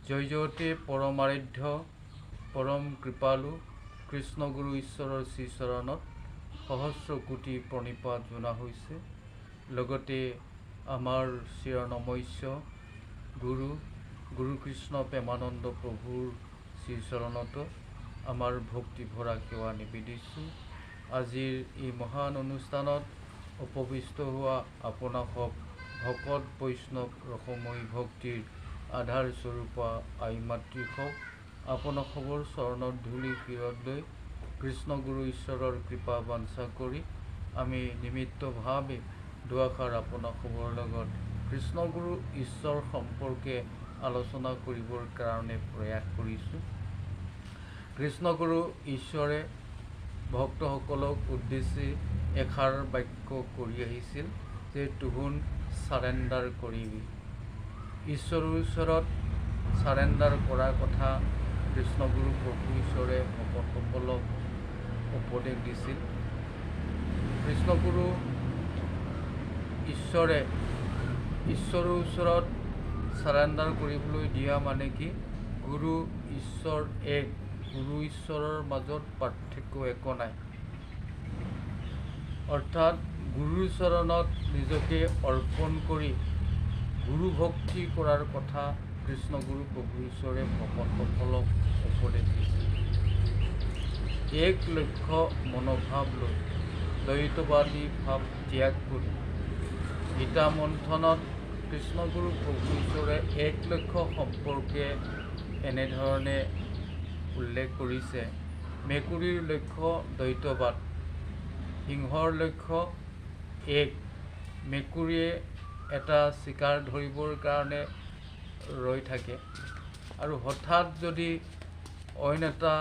জয়তে পৰমাৰাধ্য পৰম কৃপালু কৃষ্ণগুৰু ঈশ্বৰৰ শ্ৰীচৰণত সহস্ৰ কোটি প্ৰণিপাত জনা হৈছে। লগতে আমাৰ চিৰনমস্য গুৰু কৃষ্ণ প্ৰেমানন্দ প্ৰভুৰ শ্ৰীচৰণতো আমাৰ ভক্তি ভৰা সেৱা নিবেদিছোঁ। আজিৰ এই মহান অনুষ্ঠানত উপবিষ্ট হোৱা আপোনাসক ভকত বৈষ্ণৱ ৰসময়ী ভক্তিৰ আধাৰ স্বৰূপা আই মাতৃসক আপোনাসকৰ চৰণৰ ধূলি শিৰত লৈ কৃষ্ণগুৰু ঈশ্বৰৰ কৃপা বাঞ্ছা কৰি আমি নিমিত্তভাৱে দুআষাৰ আপোনাসকৰ লগত কৃষ্ণগুৰু ঈশ্বৰ সম্পৰ্কে আলোচনা কৰিবৰ কাৰণে প্ৰয়াস কৰিছোঁ। কৃষ্ণগুৰু ঈশ্বৰে ভক্তসকলক উদ্দেশ্যি এষাৰ বাক্য কৰি আহিছিল যে তুহুন চাৰেণ্ডাৰ কৰিবি। ঈশ্বৰৰ ওচৰত চাৰেণ্ডাৰ কৰাৰ কথা কৃষ্ণগুৰু প্ৰভু ঈশ্বৰে ভকতসকলক উপদেশ দিছিল। কৃষ্ণগুৰু ঈশ্বৰে ঈশ্বৰৰ ওচৰত চাৰেণ্ডাৰ কৰিবলৈ দিয়া মানে কি? গুৰু ঈশ্বৰ এক, গুৰু ঈশ্বৰৰ মাজত পাৰ্থক্য একো নাই। অৰ্থাৎ গুৰুৰ চৰণত নিজকে অৰ্পণ কৰি গুৰু ভক্তি কৰাৰ কথা কৃষ্ণগুৰু প্ৰভু ঈশ্বৰে ভকতসকলক উপদেশ দিছিল। এক লক্ষ্য মনোভাৱ লৈ দ্বৈতবাদী ভাৱ ত্যাগ কৰি গীতা মন্থনত কৃষ্ণগুৰু প্ৰভু ঈশ্বৰে এক লক্ষ্য সম্পৰ্কে এনেধৰণে উল্লেখ কৰিছে। মেকুৰীৰ লক্ষ্য দ্বৈতবাদ, সিংহৰ লক্ষ্য এক। মেকুৰীয়ে এটা চিকাৰ ধৰিবৰ কাৰণে ৰৈ থাকে আৰু হঠাৎ যদি অইন এটা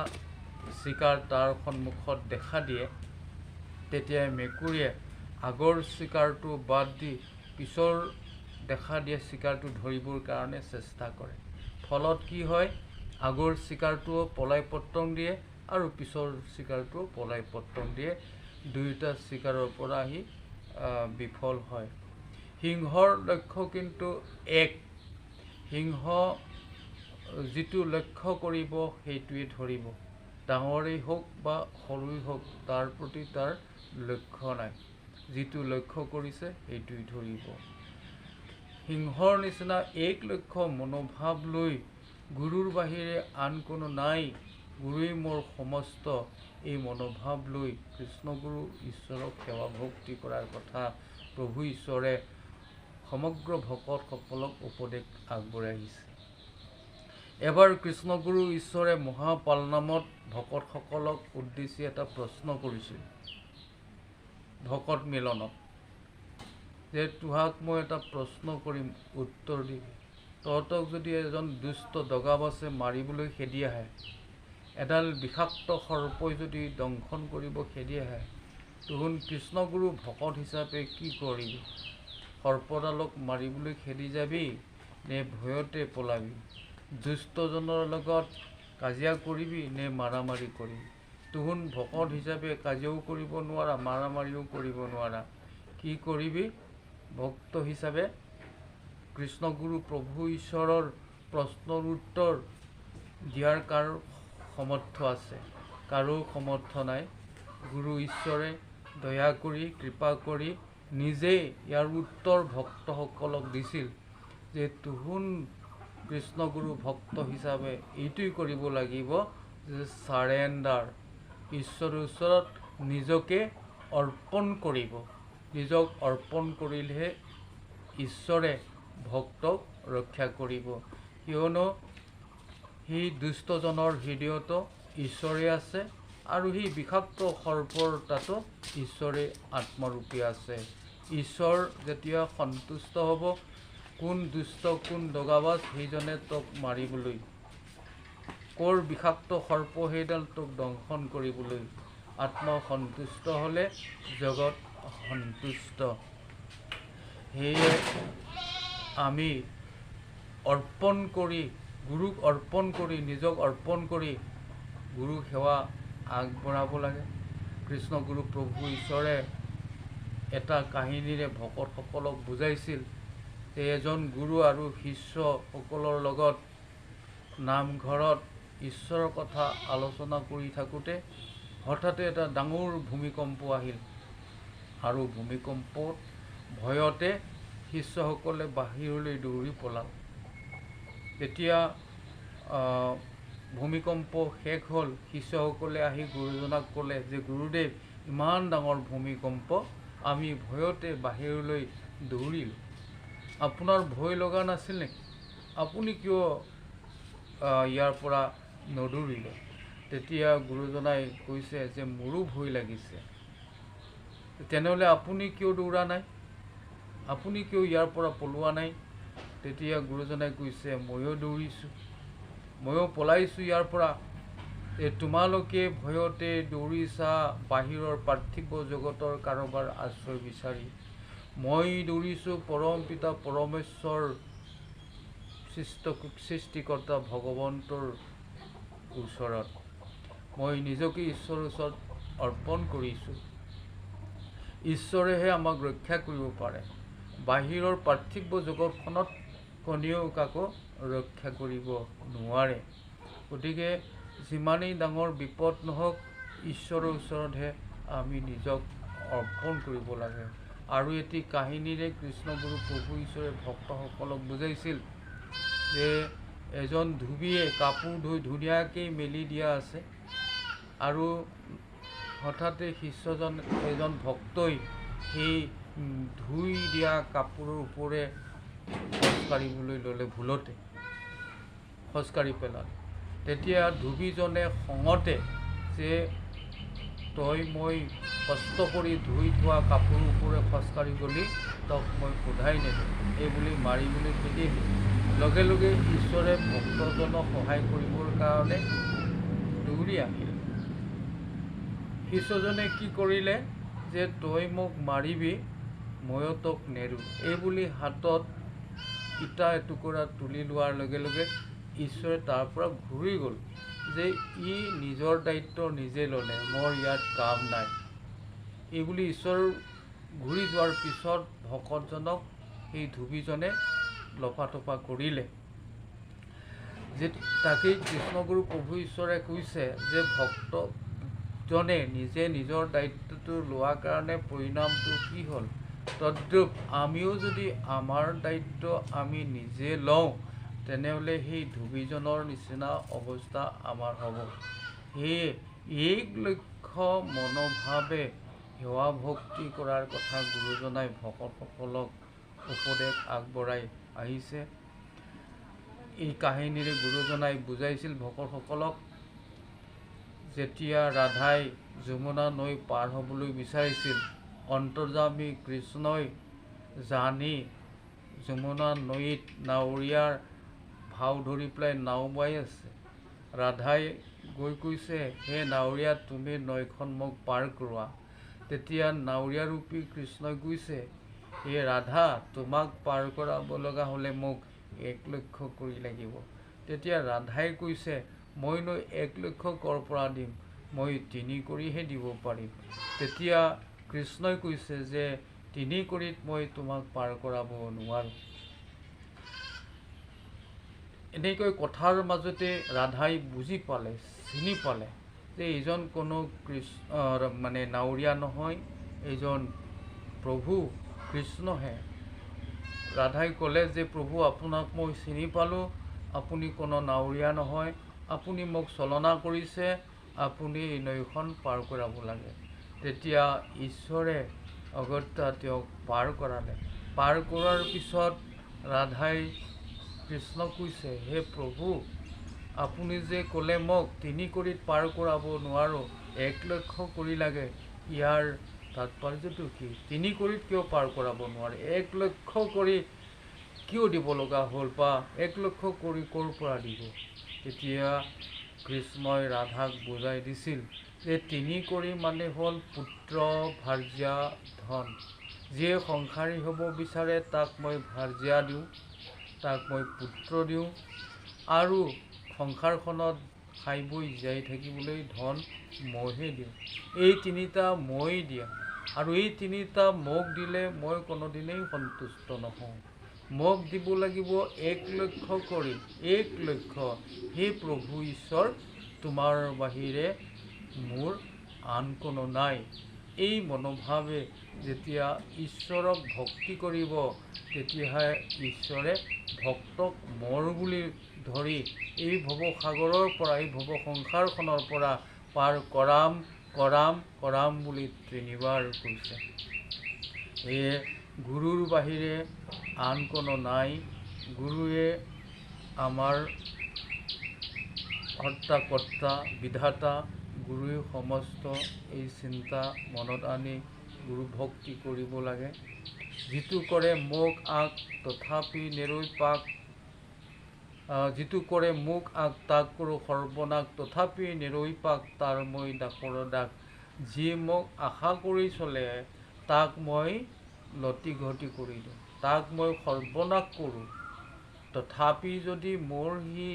চিকাৰ তাৰ সন্মুখত দেখা দিয়ে, তেতিয়া মেকুৰীয়ে আগৰ চিকাৰটো বাদ দি পিছৰ দেখা দিয়া চিকাৰটো ধৰিবৰ কাৰণে চেষ্টা কৰে। ফলত কি হয়? আগৰ চিকাৰটোও পলাই পতং দিয়ে আৰু পিছৰ চিকাৰটোও পলাই পতং দিয়ে। দুয়োটা চিকাৰৰ পৰা আহি বিফল হয়। সিংহৰ লক্ষ্য কিন্তু এক। সিংহ যিটো লক্ষ্য কৰিব সেইটোৱে ধৰিব। ডাঙৰেই হওক বা সৰুই হওক তাৰ প্ৰতি তাৰ লক্ষ্য নাই। যিটো লক্ষ্য কৰিছে সেইটোৱে ধৰিব। সিংহৰ নিচিনা এক লক্ষ্য মনোভাৱ লৈ গুৰুৰ বাহিৰে আন কোনো নাই, গুৰুৱেই মোৰ সমস্ত, এই মনোভাৱ লৈ কৃষ্ণগুৰু ঈশ্বৰক সেৱা ভক্তি কৰাৰ কথা প্ৰভু ঈশ্বৰে সমগ্ৰ ভকতসকলক উপদেশ আগবঢ়াই আহিছে। এবাৰ কৃষ্ণগুৰু ঈশ্বৰে মহাপালনামত ভকতসকলক উদ্দেশ্যি এটা প্ৰশ্ন কৰিছিল ভকত মিলনত, যে তোহাক মই এটা প্ৰশ্ন কৰিম, উত্তৰ দিবি। তহঁতক যদি এজন দুষ্ট দগাবাছে মাৰিবলৈ খেদি আহে, এডাল বিষাক্ত সৰ্পই যদি দংশন কৰিব খেদি আহে, তোহোন কৃষ্ণগুৰু ভকত হিচাপে কি কৰিবি? সৰ্পডালক মাৰিবলৈ খেদি যাবি নে ভয়তে পলাবি? দুষ্টজনৰ লগত কাজিয়া কৰিবি নে মাৰামাৰি কৰিবি? তোহোন ভকত হিচাপে কাজিয়াও কৰিব নোৱাৰা, মাৰামাৰিও কৰিব নোৱাৰা। কি কৰিবি? ভক্ত হিচাপে কৃষ্ণগুৰু প্ৰভু ঈশ্বৰৰ প্ৰশ্নৰ উত্তৰ দিয়াৰ কাৰো সমৰ্থ আছে? কাৰো সমৰ্থ নাই। গুৰু ঈশ্বৰে দয়া কৰি কৃপা কৰি নিজেই ইয়াৰ উত্তৰ ভক্তসকলক দিছিল যে তোহোন কৃষ্ণগুৰু ভক্ত হিচাপে এইটোৱেই কৰিব লাগিব যে চাৰেণ্ডাৰ, ঈশ্বৰৰ ওচৰত নিজকে অৰ্পণ কৰিব। নিজক অৰ্পণ কৰিলেহে ঈশ্বৰে ভক্তক ৰক্ষা কৰিব। কিয়নো সেই দুষ্টজনৰ হৃদয়তো ঈশ্বৰে আছে আৰু সেই বিষাক্ত সৰ্পৰ তাতো ঈশ্বৰে আত্মাৰূপী আছে। ঈশ্বৰ যেতিয়া সন্তুষ্ট হ'ব, কোন দুষ্ট কোন দগাবাজ সেইজনে তোক মাৰিবলৈ, ক'ৰ বিষাক্ত সৰ্প সেইডাল তোক দংশন কৰিবলৈ, আত্মা সন্তুষ্ট হ'লে জগত সন্তুষ্ট। সেয়ে আমি অৰ্পণ কৰি, গুৰুক অৰ্পণ কৰি, নিজক অৰ্পণ কৰি গুৰুক সেৱা আগবঢ়াব লাগে। কৃষ্ণগুৰু প্ৰভু ঈশ্বৰে এটা কাহিনীৰে ভকতসকলক বুজাইছিল যে এজন গুৰু আৰু শিষ্যসকলৰ লগত নামঘৰত ঈশ্বৰৰ কথা আলোচনা কৰি থাকোঁতে হঠাতে এটা ডাঙৰ ভূমিকম্প আহিল আৰু ভূমিকম্পত ভয়তে শিষ্যসকলে বাহিৰলৈ দৌৰি পলাল। তেতিয়া ভূমিকম্প শেষ হ'ল। শিষ্যসকলে আহি গুৰুজনাক ক'লে যে গুৰুদেৱ, ইমান ডাঙৰ ভূমিকম্প, আমি ভয়তে বাহিৰলৈ দৌৰিলোঁ। আপোনাৰ ভয় লগা নাছিল নেকি? আপুনি কিয় ইয়াৰ পৰা নদৌৰিলে? তেতিয়া গুৰুজনাই কৈছে যে মোৰো ভয় লাগিছে। তেনেহ'লে আপুনি কিয় দৌৰা নাই? আপুনি কিয় ইয়াৰ পৰা পলোৱা নাই? তেতিয়া গুৰুজনাই কৈছে ময়ো দৌৰিছোঁ, ময়ো পলাইছোঁ ইয়াৰ পৰা। তোমালোকে ভয়তে দৌৰিছা বাহিৰৰ পাৰ্থিৱ জগতৰ কাৰোবাৰ আশ্ৰয় বিচাৰি। মই দৌৰিছোঁ পৰম পিতা পৰমেশ্বৰ সৃষ্টিকৰ্তা ভগৱন্তৰ ওচৰত। মই নিজকে ঈশ্বৰৰ ওচৰত অৰ্পণ কৰিছোঁ। ঈশ্বৰেহে আমাক ৰক্ষা কৰিব পাৰে। বাহিৰৰ পাৰ্থিৱ জগতখনত কোনেও কাকো ৰক্ষা কৰিব নোৱাৰে। গতিকে যিমানেই ডাঙৰ বিপদ নহওক, ঈশ্বৰৰ ওচৰতহে আমি নিজক অৰ্পণ কৰিব লাগে। আৰু এটি কাহিনীৰে কৃষ্ণগুৰু প্ৰভু ঈশ্বৰে ভক্তসকলক বুজাইছিল যে এজন ধুবীয়ে কাপোৰ ধুই ধুনীয়াকৈ মেলি দিয়া আছে আৰু হঠাতে এজন ভক্তই সেই ধুই দিয়া কাপোৰৰ ওপৰে খোজকাঢ়িবলৈ ল'লে, ভুলতে খোজকাঢ়ি পেলালে। তেতিয়া ধুবীজনে খঙতে যে তই মই কষ্ট কৰি ধুই থোৱা কাপোৰৰ ওপৰে খোজকাঢ়ি গ'লি, তক মই সোধাই নিদিওঁ, এইবুলি মাৰিবলৈ খেদিলে। লগে লগে ঈশ্বৰে ভক্তজনক সহায় কৰিবৰ কাৰণে দৌৰি আহিল। শিষ্যজনে কি কৰিলে যে তই মোক মাৰিবি, ময়ো তোক নেৰোঁ, এইবুলি হাতত ইটা এটুকুৰা তুলি লোৱাৰ লগে লগে ঈশ্বৰে তাৰ পৰা ঘূৰি গ'ল যে ই নিজৰ দায়িত্ব নিজে ল'লে, মোৰ ইয়াত কাম নাই। এইবুলি ঈশ্বৰ ঘূৰি যোৱাৰ পিছত ভকতজনক সেই ধুবীজনে লফাতফা কৰিলে। যে তাকেই কৃষ্ণগুৰু প্ৰভু ঈশ্বৰে কৈছে যে ভক্তজনে নিজে নিজৰ দায়িত্বটো লোৱাৰ কাৰণে পৰিণামটো কি হ'ল। তদ্ৰূপ আমিও যদি আমাৰ দায়িত্ব আমি নিজে লওঁ, তেনেহ'লে সেই ধুবীজনৰ নিচিনা অৱস্থা আমাৰ হ'ব। সেয়ে এক লক্ষ্য মনোভাৱে সেৱা ভক্তি কৰাৰ কথা গুৰুজনাই ভকতসকলক উপদেশ আগবঢ়াই আহিছে। এই কাহিনীৰে গুৰুজনাই বুজাইছিল ভকতসকলক, যেতিয়া ৰাধাই যমুনা নৈ পাৰ হ'বলৈ বিচাৰিছিল, অন্তৰ্যামী কৃষ্ণই জানি যমুনা নৈত নাৱৰীয়াৰ ভাও ধৰি পেলাই নাও বাই আছে। ৰাধাই গৈ কৈছে, হে নাৱৰীয়া, তুমি নৈখন মোক পাৰ কৰোৱা। তেতিয়া নাৱৰীয়া ৰূপী কৃষ্ণই কৈছে, হে ৰাধা, তোমাক পাৰ কৰাব লগা হ'লে মোক 1 লক্ষ কৰি লাগিব। তেতিয়া ৰাধাই কৈছে, মইনো 1 লক্ষ ক'ৰ পৰা দিম, মই 3 কৰিহে দিব পাৰিম। তেতিয়া কৃষ্ণই কৈছে যে 3 কৰিত মই তোমাক পাৰ কৰাব নোৱাৰোঁ। এনেকৈ কথাৰ মাজতে ৰাধাই বুজি পালে, চিনি পালে যে এইজন কোনো নাৱৰীয়া নহয়, এইজন প্ৰভু কৃষ্ণহে। ৰাধাই ক'লে যে প্ৰভু, আপোনাক মই চিনি পালোঁ, আপুনি কোনো নাৱৰীয়া নহয়, আপুনি মোক ছলনা কৰিছে, আপুনি এই নৈখন পাৰ কৰাব লাগে। তেতিয়া ঈশ্বৰে অগত্যা তেওঁক পাৰ কৰালে। পাৰ কৰাৰ পিছত ৰাধাই কৃষ্ণক কৈছে, হে প্ৰভু, আপুনি যে ক'লে মোক 3 কৰিত পাৰ কৰাব নোৱাৰোঁ, 1 লক্ষ কৰি লাগে, ইয়াৰ তাৎপৰ্যটো কি? 3 কৰিত কিয় পাৰ কৰাব নোৱাৰে? 1 লক্ষ কৰি কিয় দিব লগা হ'ল, বা 1 লক্ষ কৰি ক'ৰ পৰা দিব? তেতিয়া কৃষ্ণই ৰাধাক বুজাই দিছিল যে 3 কৰি মানে হ'ল পুত্ৰ, ভাৰ্যা, ধন। যিয়ে সংসাৰী হ'ব বিচাৰে তাক মই ভাৰ্যা দিওঁ, তাক মই পুত্ৰ দিওঁ, আৰু সংসাৰখনত খাই বৈ জীয়াই থাকিবলৈ ধন মইহে দিওঁ। এই 3টা মই দিয়া, আৰু এই 3টা মোক দিলে মই কোনোদিনেই সন্তুষ্ট নহওঁ। মোক দিব লাগিব 1,00,000 কৰি, 1,00,000। হে প্ৰভু ঈশ্বৰ, তোমাৰ বাহিৰে মোৰ আন কোনো নাই। এই মনোভাৱে যেতিয়া ঈশ্বৰক ভক্তি কৰিব, তেতিয়াহে ঈশ্বৰে ভক্তক মোৰ বুলি ধৰি এই ভৱসাগৰৰ পৰা, এই ভৱ সংসাৰখনৰ পৰা পাৰ কৰাম কৰাম কৰাম বুলি 3বাৰ কৈছে। সেয়ে গুৰুৰ বাহিৰে আন কোনো নাই। গুৰুৱে আমাৰ কৰ্তা কৰ্তা বিধাতা। গুৰুৱে সমস্ত এই চিন্তা মনত আনি গুৰু ভক্তি কৰিব লাগে। যিটো কৰে মোক আগ তথাপি নেৰৈ পাক, যিটো কৰে মোক আগ তাক কৰোঁ সৰ্বনাশ, তথাপি নেৰৈ পাক তাৰ মই ডাকৰ ডাক। যিয়ে মোক আশা কৰি চলে, তাক মই লতি ঘটি কৰি দিওঁ, তাক মই সৰ্বনাশ কৰোঁ। তথাপি যদি মোৰ সি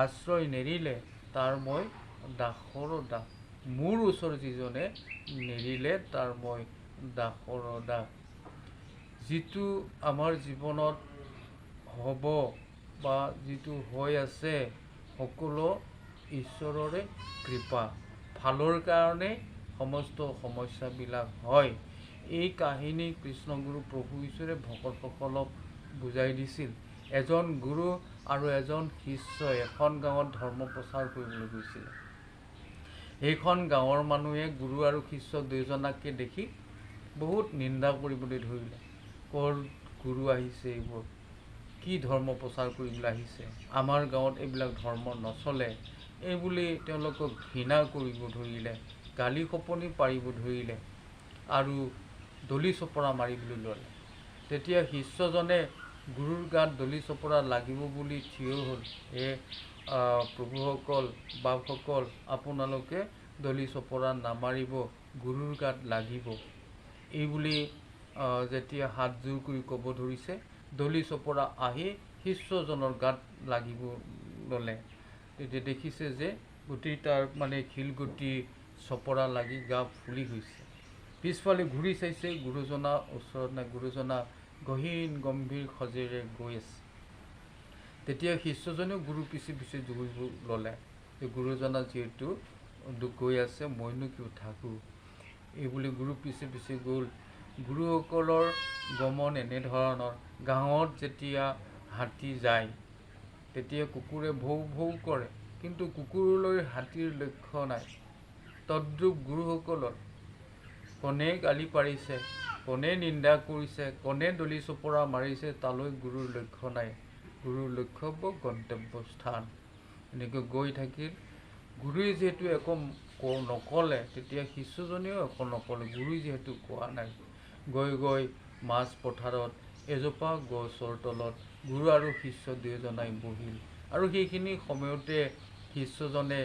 আশ্ৰয় নেৰিলে, তাৰ মই দাসৰ দাস। মোৰ ওচৰ যিজনে নেৰিলে, তাৰ মই দাসৰ দাস। যিটো আমাৰ জীৱনত হ'ব বা যিটো হৈ আছে, সকলো ঈশ্বৰৰে কৃপা। ভালৰ কাৰণে সমস্ত সমস্যাবিলাক হয়। এই কাহিনী কৃষ্ণগুৰু প্ৰভু ঈশ্বৰে ভকতসকলক বুজাই দিছিল। এজন গুৰু আৰু এজন শিষ্যই এখন গাঁৱত ধৰ্ম প্ৰচাৰ কৰিবলৈ গৈছিলে। সেইখন গাঁৱৰ মানুহে গুৰু আৰু শিষ্য দুয়োজনাকে দেখি বহুত নিন্দা কৰিবলৈ ধৰিলে। ক'ৰ গুৰু আহিছে, এইবোৰ কি ধৰ্ম প্ৰচাৰ কৰিবলৈ আহিছে, আমাৰ গাঁৱত এইবিলাক ধৰ্ম নচলে, এইবুলি তেওঁলোকক ঘৃণা কৰিব ধৰিলে, গালি শপনি পাৰিব ধৰিলে আৰু দলি চপৰা মাৰিবলৈ ল'লে। তেতিয়া শিষ্যজনে গুৰুৰ গাত দলি চপৰা লাগিব বুলি থিয় হ'ল। প্ৰভুসকল, বাপসকল, আপোনালোকে দলি চপৰা নামাৰিব, গুৰুৰ গাত লাগিব। এইবুলি যেতিয়া হাতযোৰ কৰি ক'ব ধৰিছে, দলি চপৰা আহি শিষ্যজনৰ গাত লাগিব ল'লে। তেতিয়া দেখিছে যে গোটেই তাৰ শিলগুটি চপৰা লাগি গা ফুলি গৈছে। পিছফালে ঘূৰি চাইছে, গুৰুজনা ওচৰত নাই। গুৰুজনা গহীন গম্ভীৰ খজেৰে গৈ আছে। তেতিয়া শিষ্যজনেও গুৰু পিছে পিছে দৌৰিব ল'লে। গুৰুজনা যিহেতু গৈ আছে, মইনো কিয় থাকোঁ, এইবুলি গুৰু পিছে পিছে গ'ল। গুৰুসকলৰ গমন এনেধৰণৰ, গাঁৱত যেতিয়া হাতী যায়, তেতিয়া কুকুৰে ভৌ ভৌ কৰে, কিন্তু কুকুৰলৈ হাতীৰ লক্ষ্য নাই। তদ্ৰূপ গুৰুসকলৰ কোনে গালি পাৰিছে, কোনে নিন্দা কৰিছে, কোনে দলি চপৰা মাৰিছে, তালৈ গুৰুৰ লক্ষ্য নাই। গুৰুৰ লক্ষ্যব গন্তব্য স্থান। এনেকৈ গৈ থাকিল। গুৰুৱে যিহেতু একো নক'লে, তেতিয়া শিষ্যজনেও একো নক'লে, গুৰুৱে যিহেতু কোৱা নাই। গৈ গৈ মাজ পথাৰত এজোপা গছৰ তলত গুৰু আৰু শিষ্য দুয়োজনাই বহিল। আৰু সেইখিনি সময়তে শিষ্যজনে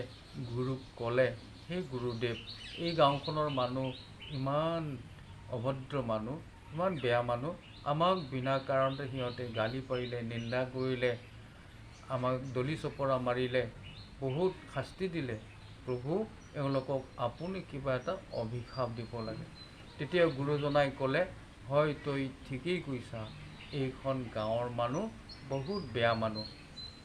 গুৰুক ক'লে, হে গুৰুদেৱ, এই গাঁওখনৰ মানুহ ইমান অভদ্ৰ মানুহ, ইমান বেয়া মানুহ, আমাক বিনা কাৰণতে সিহঁতে গালি পাৰিলে, নিন্দা কৰিলে, আমাক দলি চপৰা মাৰিলে, বহুত শাস্তি দিলে। প্ৰভু, এওঁলোকক আপুনি কিবা এটা অভিশাপ দিব লাগে। তেতিয়া গুৰুজনাই ক'লে, হয়, তই ঠিকেই কৈছা, এইখন গাঁৱৰ মানুহ বহুত বেয়া মানুহ।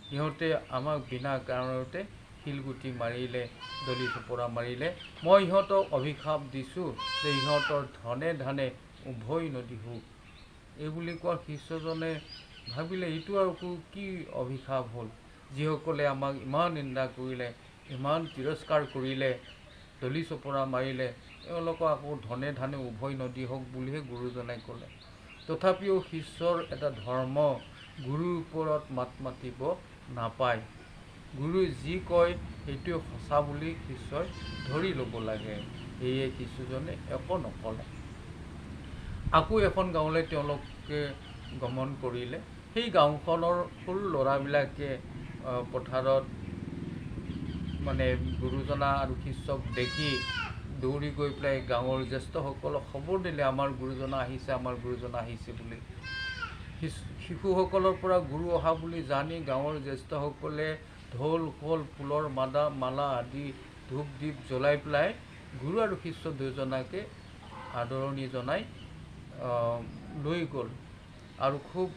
সিহঁতে আমাক বিনা কাৰণতে শিলগুটি মাৰিলে, দলি চপৰা মাৰিলে। মই ইহঁতক অভিশাপ দিছোঁ যে ইহঁতৰ ধনে ধানে উভৈ নদী হওক। এইবুলি কোৱা শিষ্যজনে ভাবিলে, এইটো আৰু কি অভিশাপ হ'ল, যিসকলে আমাক ইমান নিন্দা কৰিলে, ইমান তিৰস্কাৰ কৰিলে, দলি চপৰা মাৰিলে, এওঁলোকক আকৌ ধনে ধানে উভৈ নদী হওক বুলিহে গুৰুজনাই ক'লে। তথাপিও শিষ্যৰ এটা ধৰ্ম, গুৰুৰ ওপৰত মাত মাতিব নাপায়। গুৰুৱে যি কয় সেইটোৱে সঁচা বুলি শিষ্যই ধৰি ল'ব লাগে। সেয়ে শিষ্যজনে একো নক'লে। আকৌ এখন গাঁৱলৈ তেওঁলোকে গমন কৰিলে। সেই গাঁওখনৰ সৰু ল'ৰাবিলাকে পথাৰত গুৰুজনা আৰু শিষ্যক দেখি দৌৰি গৈ পেলাই গাঁৱৰ জ্যেষ্ঠসকলক খবৰ দিলে, আমাৰ গুৰুজনা আহিছে, আমাৰ গুৰুজনা আহিছে বুলি। শিশুসকলৰ পৰা গুৰু অহা বুলি জানি গাঁৱৰ জ্যেষ্ঠসকলে ঢোল খোল, ফুলৰ মালা আদি ধূপ দীপ জ্বলাই পেলাই গুৰু আৰু শিষ্য দুয়োজনাকে আদৰণি জনাই লৈ গ'ল। আৰু খুব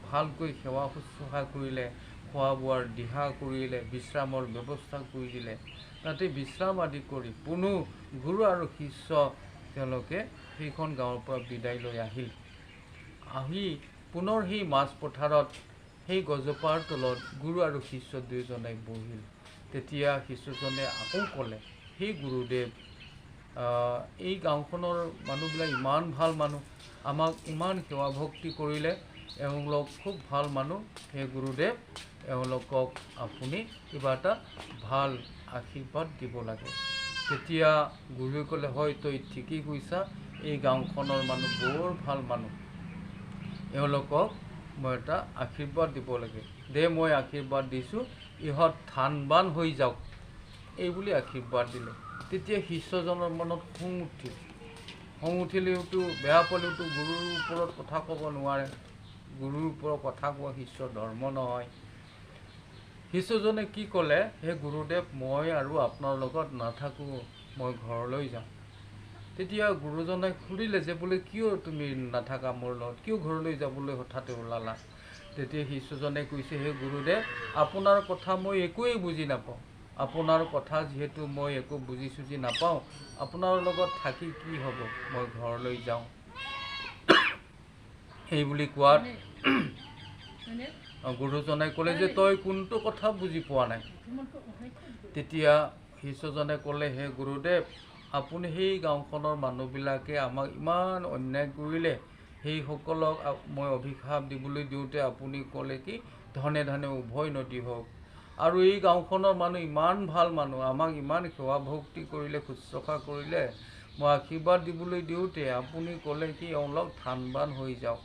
ভালকৈ সেৱা শুশ্ৰূষা কৰিলে, খোৱা বোৱাৰ দিহা কৰিলে, বিশ্ৰামৰ ব্যৱস্থা কৰি দিলে। তাতে বিশ্ৰাম আদি কৰি পুনৰ গুৰু আৰু শিষ্য তেওঁলোকে সেইখন গাঁৱৰ পৰা বিদায় লৈ আহিল। আহি পুনৰ সেই মাছ পথাৰত সেই গছজোপাৰ তলত গুৰু আৰু শিষ্য দুয়োজনে বহিল। তেতিয়া শিষ্যজনে আকৌ ক'লে, সেই গুৰুদেৱ, এই গাঁওখনৰ মানুহবিলাক ইমান ভাল মানুহ, আমাক ইমান সেৱা ভক্তি কৰিলে, এওঁলোক খুব ভাল মানুহ। সেই গুৰুদেৱ, এওঁলোকক আপুনি কিবা এটা ভাল আশীৰ্বাদ দিব লাগে। তেতিয়া গুৰুৱে ক'লে, হয় তই ঠিকেই কৈছা, এই গাঁওখনৰ মানুহ বৰ ভাল মানুহ, এওঁলোকক মই এটা আশীৰ্বাদ দিব লাগে। দে মই আশীৰ্বাদ দিছোঁ, ইহঁত ধানবান হৈ যাওক, এইবুলি আশীৰ্বাদ দিলে। তেতিয়া শিষ্যজনৰ মনত খং উঠিলেওতো বেয়া পালেওতো গুৰুৰ ওপৰত কথা ক'ব নোৱাৰে। গুৰুৰ ওপৰত কথা কোৱা শিষ্যৰ ধৰ্ম নহয়। শিষ্যজনে কি ক'লে, হে গুৰুদেৱ, মই আৰু আপোনাৰ লগত নাথাকোঁ, মই ঘৰলৈ যাওঁ। তেতিয়া গুৰুজনে সুধিলে যে বোলে কিয় তুমি নাথাকা মোৰ লগত, কিয় ঘৰলৈ যাবলৈ হঠাতে ওলালা? তেতিয়া শিষ্যজনে কৈছে, হে গুৰুদেৱ, আপোনাৰ কথা মই একোৱেই বুজি নাপাওঁ। আপোনাৰ কথা যিহেতু মই একো বুজি চুজি নাপাওঁ, আপোনাৰ লগত থাকি কি হ'ব, মই ঘৰলৈ যাওঁ। সেইবুলি কোৱাত গুৰুজনে ক'লে যে তই কোনটো কথা বুজি পোৱা নাই? তেতিয়া শিষ্যজনে ক'লে, হে গুৰুদেৱ, আপুনি সেই গাঁওখনৰ মানুহবিলাকে আমাক ইমান অন্যায় কৰিলে, সেইসকলক মই অভিশাপ দিবলৈ দিওঁতে আপুনি ক'লে কি ধনে ধনে উভয় নদী হওক। আৰু এই গাঁওখনৰ মানুহ ইমান ভাল মানুহ, আমাক ইমান সেৱা ভক্তি কৰিলে, শুশ্ৰূষা কৰিলে, মই আশীৰ্বাদ দিবলৈ দিওঁতে আপুনি ক'লে কি এওঁলোক ধানবান হৈ যাওক।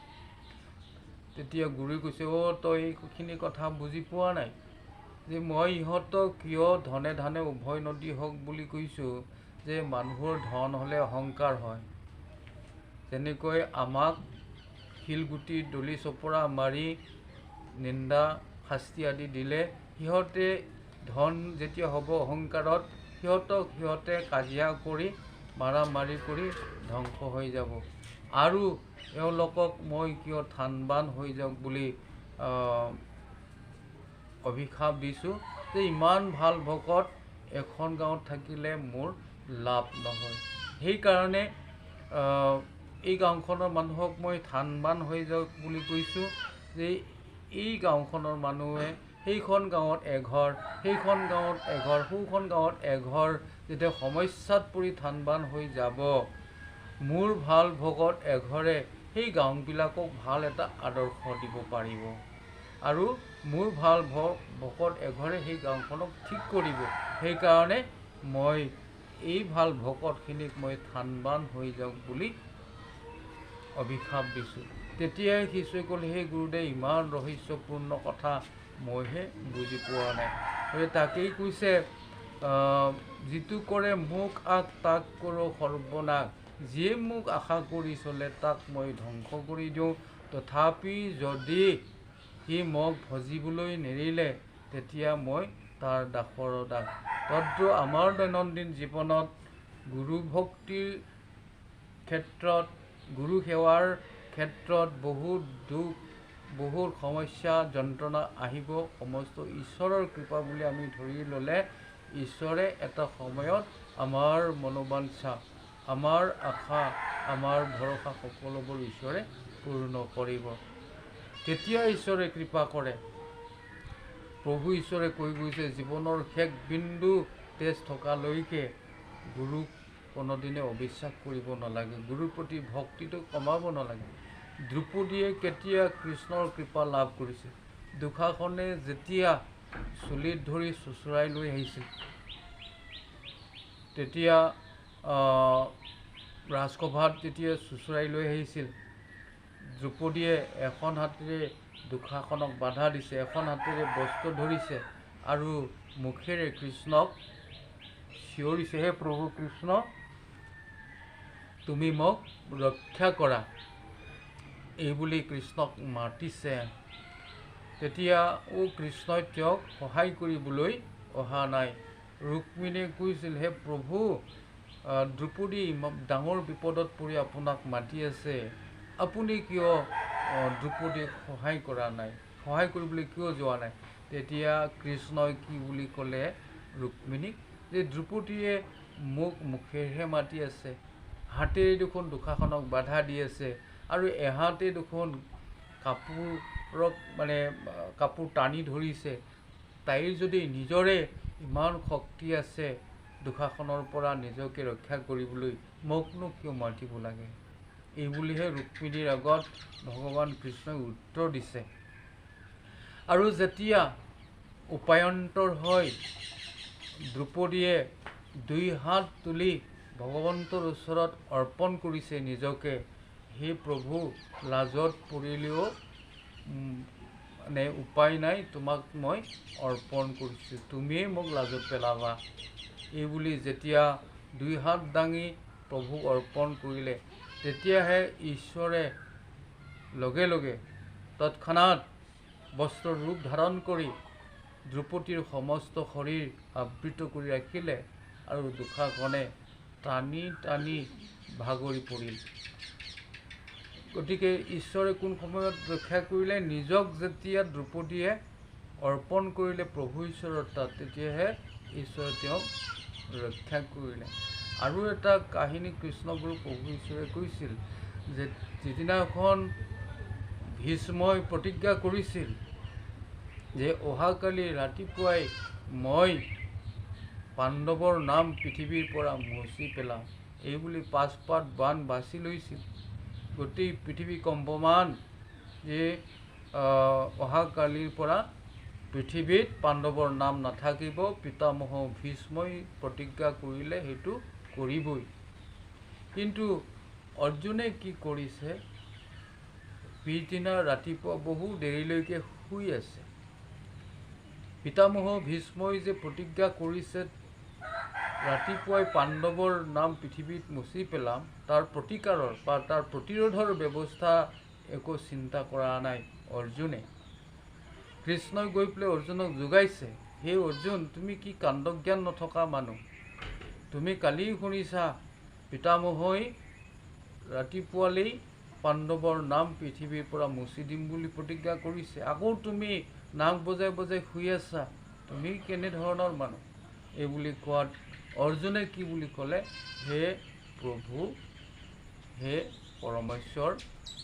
তেতিয়া গুৰুৱে কৈছে, তই এইখিনি কথা বুজি পোৱা নাই যে মই ইহঁতক কিয় ধনে ধানে উভয় নদী হওক বুলি কৈছোঁ, যে মানুহৰ ধন হ'লে অহংকাৰ হয়। যেনেকৈ আমাক শিলগুটি দলি চপৰা মাৰি নিন্দা শাস্তি আদি দিলে, সিহঁতে ধন যেতিয়া হ'ব অহংকাৰত, সিহঁতে কাজিয়া কৰি মাৰা মাৰি কৰি ধ্বংস হৈ যাব। আৰু এওঁলোকক মই কিয় ধানবান হৈ যাওক বুলি অভিশাপ দিছোঁ, যে ইমান ভাল ভকত এখন গাঁৱত থাকিলে মোৰ লাভ নহয়। সেইকাৰণে এই গাঁওখনৰ মানুহক মই ধানবান হৈ যাওক বুলি কৈছোঁ, যে এই গাঁওখনৰ মানুহে সেইখন গাঁৱত এঘৰ, সেইখন গাঁৱত এঘৰ, সোঁখন গাঁৱত এঘৰ যেতিয়া সমস্যাত পৰি ধানবান হৈ যাব, মোৰ ভাল ভকত এঘৰে সেই গাঁওবিলাকক ভাল এটা আদৰ্শ দিব পাৰিব। আৰু মোৰ ভাল ভকত এঘৰে সেই গাঁওখনক ঠিক কৰিব। সেইকাৰণে মই এই ভাল ভকতখিনিক মই ধানবান হৈ যাওক বুলি অভিশাপ দিছোঁ। তেতিয়াই শিষ্যই ক'লে, সেই গুৰুদেৱ, ইমান ৰহস্যপূৰ্ণ কথা মইহে বুজি পোৱা নাই। তাকেই কৈছে, যিটো কৰে মোক আগ তাক কৰোঁ সৰ্বনাশ, যিয়ে মোক আশা কৰি চলে তাক মই ধ্বংস কৰি দিওঁ। তথাপি যদি সি মোক ভজিবলৈ নেৰিলে, তেতিয়া মই তাৰ দাসৰ দাস। তদ্ৰু আমাৰ দৈনন্দিন জীৱনত গুৰু ভক্তিৰ ক্ষেত্ৰত, গুৰু সেৱাৰ ক্ষেত্ৰত বহুত দুখ, বহুত সমস্যা যন্ত্ৰণা আহিব। সমস্ত ঈশ্বৰৰ কৃপা বুলি আমি ধৰি ল'লে, ঈশ্বৰে এটা সময়ত আমাৰ মনোবাঞ্ছা, আমাৰ আশা, আমাৰ ভৰসা সকলোবোৰ ঈশ্বৰে পূৰ্ণ কৰিব। তেতিয়া ঈশ্বৰে কৃপা কৰে। প্ৰভু ঈশ্বৰে কৈ গৈছে, জীৱনৰ শেষ বিন্দু তেজ থকালৈকে গুৰুক কোনোদিনে অবিশ্বাস কৰিব নালাগে, গুৰুৰ প্ৰতি ভক্তিটো কমাব নালাগে। দ্ৰৌপদীয়ে কেতিয়া কৃষ্ণৰ কৃপা লাভ কৰিছে? দুশাসনে যেতিয়া চুলিত ধৰি চোঁচৰাই লৈ আহিছিল, তেতিয়া ৰাজসভাত যেতিয়া চোঁচৰাই লৈ আহিছিল, দ্ৰৌপদীয়ে এখন হাতেৰে দুশাসনক বাধা দিছে, এখন হাতেৰে বস্ত্ৰ ধৰিছে আৰু মুখেৰে কৃষ্ণক চিঞৰিছে, হে প্ৰভু কৃষ্ণ, তুমি মোক ৰক্ষা কৰা, এইবুলি কৃষ্ণক মাতিছে। তেতিয়া কৃষ্ণই তেওঁক সহায় কৰিবলৈ অহা নাই। ৰুক্মিণীয়ে কৈছিল, হে প্ৰভু, দ্ৰৌপদী ডাঙৰ বিপদত পৰি আপোনাক মাতি আছে, আপুনি কিয় দ্ৰৌপদীক সহায় কৰা নাই, সহায় কৰিবলৈ কিয় যোৱা নাই? তেতিয়া কৃষ্ণই কি বুলি ক'লে ৰুক্মিণীক, যে দ্ৰৌপদীয়ে মোক মুখেৰেহে মাতি আছে, হাতেৰে দেখোন দুষাখনক বাধা দি আছে, আৰু এহাতে দেখোন কাপোৰ টানি ধৰিছে। তাইৰ যদি নিজৰে ইমান শক্তি আছে দুষাখনৰ পৰা নিজকে ৰক্ষা কৰিবলৈ, মোকনো কিয় মাতিব লাগে? এইবুলিহে ৰুক্মিণীৰ আগত ভগৱান কৃষ্ণই উত্তৰ দিছে। আৰু যেতিয়া উপায়ন্তৰ হয় দ্ৰৌপদীয়ে 2 হাত তুলি ভগৱন্তৰ ওচৰত অৰ্পণ কৰিছে নিজকে, হে প্ৰভু, লাজত পৰিলেও উপায় নাই, তোমাক মই অৰ্পণ কৰিছোঁ, তুমিয়ে মোক লাজত পেলাবা। এইবুলি যেতিয়া 2 হাত দাঙি প্ৰভুক অৰ্পণ কৰিলে, তেতিয়াহে ঈশ্বৰে লগে লগে তৎক্ষণাত বস্ত্ৰৰ ৰূপ ধাৰণ কৰি দ্ৰৌপদীৰ সমস্ত শৰীৰ আবৃত কৰি ৰাখিলে, আৰু দুষাখনে টানি টানি ভাগৰি পৰিল। গতিকে ঈশ্বৰে কোন সময়ত ৰক্ষা কৰিলে? নিজক যেতিয়া দ্ৰৌপদীয়ে অৰ্পণ কৰিলে প্ৰভু ঈশ্বৰৰ তাত, তেতিয়াহে ঈশ্বৰে তেওঁক ৰক্ষা কৰিলে। আৰু এটা কাহিনী কৃষ্ণগুৰু প্ৰভু ঈশ্বৰে কৈছিল, যে যিদিনাখন ভীষ্মই প্ৰতিজ্ঞা কৰিছিল যে অহাকালি ৰাতিপুৱাই মই পাণ্ডৱৰ নাম পৃথিৱীৰ পৰা মচি পেলাম, এইবুলি 5 পাত বাণ বাছি লৈছিল। গোটেই পৃথিৱী কম্পমান, যে অহাকালিৰ পৰা পৃথিৱীত পাণ্ডৱৰ নাম নাথাকিব। পিতামহ ভীষ্মই প্ৰতিজ্ঞা কৰিলে সেইটো কৰিবই। কিন্তু অৰ্জুনে কি কৰিছে? পিছদিনা ৰাতিপুৱা বহু দেৰিলৈকে শুই আছে। পিতামহ ভীষ্মই যে প্ৰতিজ্ঞা কৰিছে ৰাতিপুৱাই পাণ্ডৱৰ নাম পৃথিৱীত মচি পেলাম, তাৰ প্ৰতিকাৰৰ বা তাৰ প্ৰতিৰোধৰ ব্যৱস্থা একো চিন্তা কৰা নাই অৰ্জুনে। কৃষ্ণই গৈ পেলাই অৰ্জুনক যোগাইছে, হে অৰ্জুন, তুমি কি কাণ্ডজ্ঞান নথকা মানুহ? তুমি কালি শুনিছা পিতামহই ৰাতিপুৱালেই পাণ্ডৱৰ নাম পৃথিৱীৰ পৰা মচি দিম বুলি প্ৰতিজ্ঞা কৰিছে, আকৌ তুমি নাক বজাই বজাই শুই আছা, তুমি কেনেধৰণৰ মানুহ? এইবুলি কোৱাত অৰ্জুনে কি বুলি ক'লে? হে প্ৰভু, হে পৰমেশ্বৰ,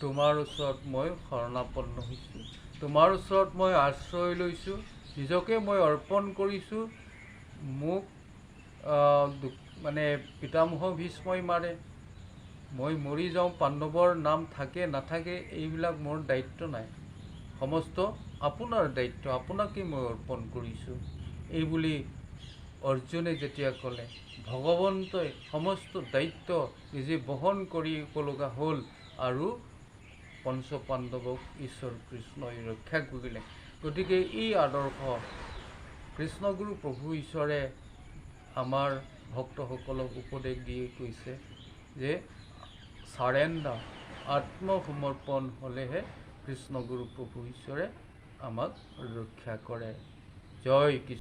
তোমাৰ ওচৰত মই শৰণাপন্ন হৈছোঁ, তোমাৰ ওচৰত মই আশ্ৰয় লৈছোঁ, নিজকে মই অৰ্পণ কৰিছোঁ। মোক পিতামহ ভীষ্মই মাৰে, মই মৰি যাওঁ, পাণ্ডৱৰ নাম থাকে নাথাকে এইবিলাক মোৰ দায়িত্ব নাই, সমস্ত আপোনাৰ দায়িত্ব, আপোনাকেই মই অৰ্পণ কৰিছোঁ। এইবুলি অৰ্জুনে যেতিয়া ক'লে, ভগৱন্তই সমস্ত দায়িত্ব নিজে বহন কৰিব লগা হ'ল, আৰু পঞ্চ পাণ্ডৱক ঈশ্বৰ কৃষ্ণই ৰক্ষা কৰিলে। গতিকে এই আদৰ্শ কৃষ্ণগুৰু প্ৰভু ঈশ্বৰে আমাৰ ভক্তসকলক উপদেশ দি কৈছে, যে চাৰেণ্ডাৰ, আত্মসমৰ্পণ হ'লেহে কৃষ্ণগুৰু প্ৰভু ঈশ্বৰে আমাক ৰক্ষা কৰে। জয় কৃষ্ণ।